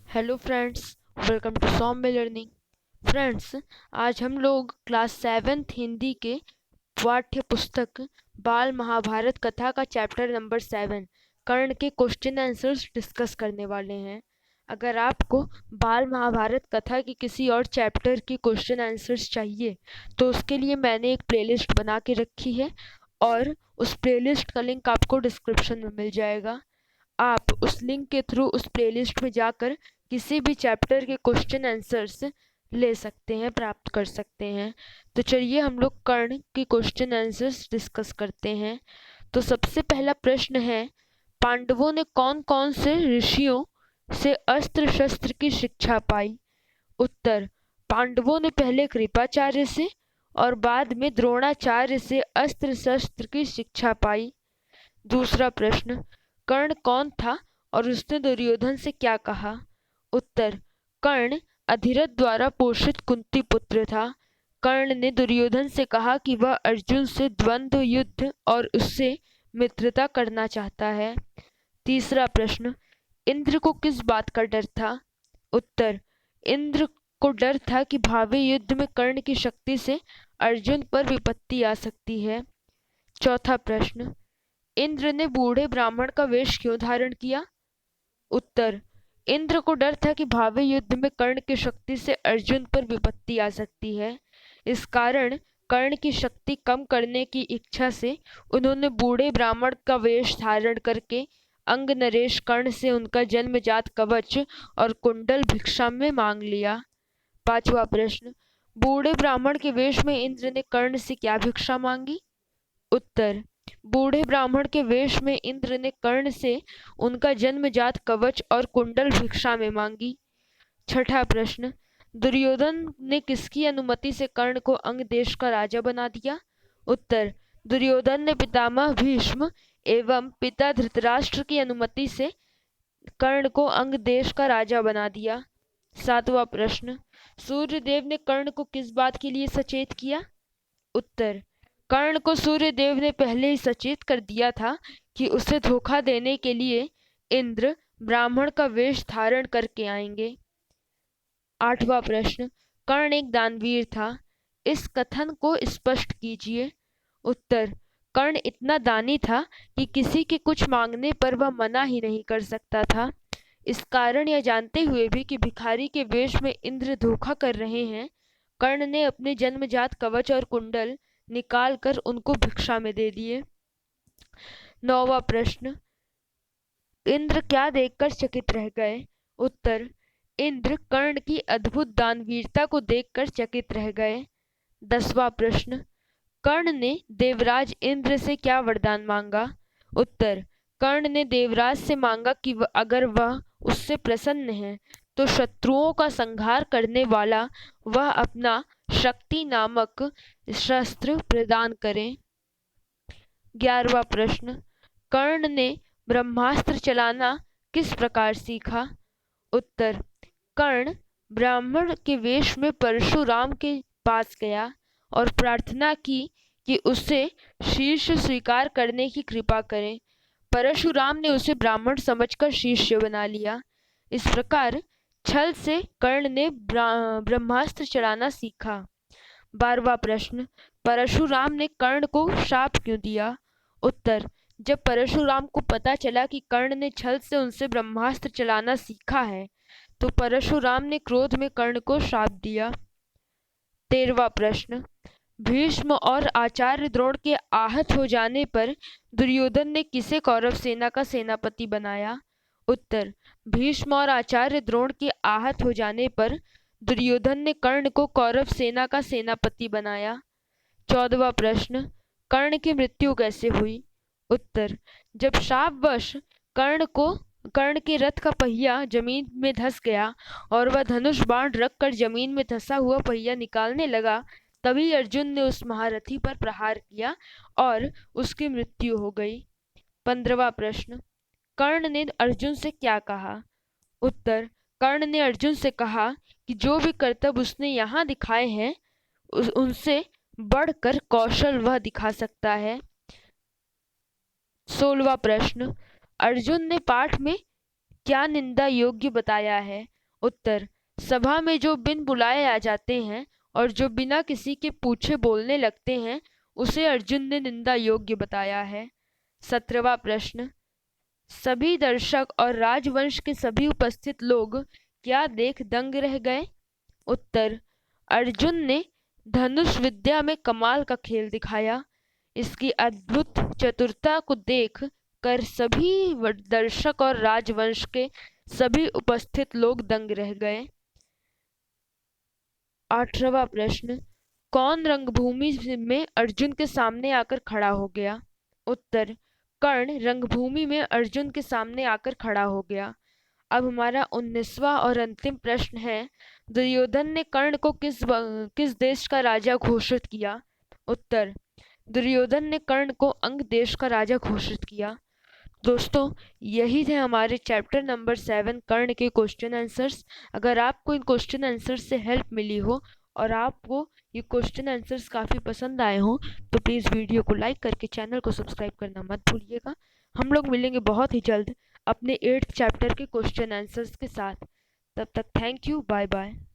Hello friends, welcome to Saumya learning. Friends, आज हम लोग क्लास 7th हिंदी के पाठ्य पुस्तक बाल महाभारत कथा का चैप्टर नंबर 7 कर्ण के क्वेश्चन आंसर्स डिस्कस करने वाले हैं। अगर आपको बाल महाभारत कथा की किसी और चैप्टर की क्वेश्चन आंसर्स चाहिए तो उसके लिए मैंने एक प्लेलिस्ट बना के रखी है और उस प्लेलिस्ट का लिंक आपको डिस्क्रिप्शन में मिल जाएगा। आप उस लिंक के थ्रू उस प्लेलिस्ट में जाकर किसी भी चैप्टर के क्वेश्चन आंसर्स ले सकते हैं, प्राप्त कर सकते हैं। तो चलिए हम लोग कर्ण की क्वेश्चन आंसर्स डिस्कस करते हैं। तो सबसे पहला प्रश्न है, पांडवों ने कौन कौन से ऋषियों से अस्त्र शस्त्र की शिक्षा पाई? उत्तर, पांडवों ने पहले कृपाचार्य से और बाद में द्रोणाचार्य से अस्त्र शस्त्र की शिक्षा पाई। दूसरा प्रश्न, कर्ण कौन था और उसने दुर्योधन से क्या कहा? उत्तर, कर्ण अधिरथ द्वारा पोषित कुंती पुत्र था। कर्ण ने दुर्योधन से कहा कि वह अर्जुन से द्वंद्व युद्ध और उससे मित्रता करना चाहता है। तीसरा प्रश्न, इंद्र को किस बात का डर था? उत्तर, इंद्र को डर था कि भावी युद्ध में कर्ण की शक्ति से अर्जुन पर विपत्ति आ सकती है। चौथा प्रश्न, इंद्र ने बूढ़े ब्राह्मण का वेश क्यों धारण किया? उत्तर, इंद्र को डर था कि भावी युद्ध में कर्ण की शक्ति से अर्जुन पर विपत्ति आ सकती है। इस कारण कर्ण की शक्ति कम करने की इच्छा से उन्होंने बूढ़े ब्राह्मण का वेश धारण करके अंग नरेश कर्ण से उनका जन्मजात कवच और कुंडल भिक्षा में मांग लिया। पांचवा प्रश्न, बूढ़े ब्राह्मण के वेश में इंद्र ने कर्ण से क्या भिक्षा मांगी? उत्तर, बूढ़े ब्राह्मण के वेश में इंद्र ने कर्ण से उनका जन्मजात कवच और कुंडल भिक्षा में मांगी। छठा प्रश्न, दुर्योधन ने किसकी अनुमति से कर्ण को अंग देश का राजा बना दिया? उत्तर, दुर्योधन ने पितामह भीष्म एवं पिता धृतराष्ट्र की अनुमति से कर्ण को अंग देश का राजा बना दिया। सातवां प्रश्न, सूर्यदेव ने कर्ण को किस बात के लिए सचेत किया? उत्तर, कर्ण को सूर्यदेव ने पहले ही सचेत कर दिया था कि उसे धोखा देने के लिए इंद्र ब्राह्मण का वेश धारण करके आएंगे। आठवां प्रश्न, कर्ण एक दानवीर था, इस कथन को स्पष्ट कीजिए। उत्तर, कर्ण इतना दानी था कि किसी के कुछ मांगने पर वह मना ही नहीं कर सकता था। इस कारण यह जानते हुए भी कि भिखारी के वेश में इंद्र धोखा कर रहे हैं, कर्ण ने अपने जन्मजात कवच और कुंडल निकाल कर उनको भिक्षा में दे दिए। नौवां प्रश्न, इंद्र क्या देखकर चकित रह गए? उत्तर, इंद्र कर्ण की अद्भुत दानवीरता को देखकर चकित रह गए। 10वां प्रश्न, कर्ण ने देवराज इंद्र से क्या वरदान मांगा? उत्तर, कर्ण ने देवराज से मांगा कि अगर वह उससे प्रसन्न है तो शत्रुओं का संहार करने वाला वह अपना शक्ति नामक शस्त्र प्रदान करें। 11वां प्रश्न, कर्ण ने ब्रह्मास्त्र चलाना किस प्रकार सीखा? उत्तर, कर्ण ब्राह्मण के वेश में परशुराम के पास गया और प्रार्थना की कि उसे शीर्ष स्वीकार करने की कृपा करें। परशुराम ने उसे ब्राह्मण समझकर शिष्य बना लिया। इस प्रकार छल से कर्ण ने ब्रह्मास्त्र चलाना सीखा। 12वां प्रश्न, परशुराम ने कर्ण को शाप क्यों दिया? उत्तर, जब परशुराम को पता चला कि कर्ण ने छल से उनसे ब्रह्मास्त्र चलाना सीखा है तो परशुराम ने क्रोध में कर्ण को शाप दिया। 13वां प्रश्न, भीष्म और आचार्य द्रोण के आहत हो जाने पर दुर्योधन ने किसे कौरव सेना का सेनापति बनाया? उत्तर, भीष्म और आचार्य द्रोण के आहत हो जाने पर दुर्योधन ने कर्ण को कौरव सेना का सेनापति बनाया। 14वां प्रश्न, कर्ण की मृत्यु कैसे हुई? उत्तर, जब शापवश कर्ण के रथ का पहिया जमीन में धंस गया और वह धनुष बाण रखकर जमीन में धंसा हुआ पहिया निकालने लगा, तभी अर्जुन ने उस महारथी पर प्रहार किया और उसकी मृत्यु हो गई। 15वां प्रश्न, कर्ण ने अर्जुन से क्या कहा? उत्तर, कर्ण ने अर्जुन से कहा कि जो भी कर्तव्य उसने यहाँ दिखाए हैं उनसे बढ़कर कौशल वह दिखा सकता है। 16वां प्रश्न, अर्जुन ने पाठ में क्या निंदा योग्य बताया है? उत्तर, सभा में जो बिन बुलाए आ जाते हैं और जो बिना किसी के पूछे बोलने लगते हैं उसे अर्जुन ने निंदा योग्य बताया है। 17वां प्रश्न, सभी दर्शक और राजवंश के सभी उपस्थित लोग क्या देख दंग रह गए? उत्तर, अर्जुन ने धनुष विद्या में कमाल का खेल दिखाया। इसकी अद्भुत चतुरता को देख कर सभी दर्शक और राजवंश के सभी उपस्थित लोग दंग रह गए। 18वां प्रश्न, कौन रंगभूमि में अर्जुन के सामने आकर खड़ा हो गया? उत्तर, कर्ण रंगभूमि में अर्जुन के सामने आकर खड़ा हो गया। अब हमारा 19वां और अंतिम प्रश्न है, दुर्योधन ने कर्ण को किस देश का राजा घोषित किया? उत्तर, दुर्योधन ने कर्ण को अंग देश का राजा घोषित किया। दोस्तों, यही थे हमारे चैप्टर नंबर 7 कर्ण के क्वेश्चन आंसर्स। अगर आपको इन क्वेश्चन आंसर्स से हेल्प मिली हो और आपको ये क्वेश्चन आंसर्स काफ़ी पसंद आए हों तो प्लीज़ वीडियो को लाइक करके चैनल को सब्सक्राइब करना मत भूलिएगा। हम लोग मिलेंगे बहुत ही जल्द अपने 8th चैप्टर के क्वेश्चन आंसर्स के साथ। तब तक थैंक यू, बाय बाय।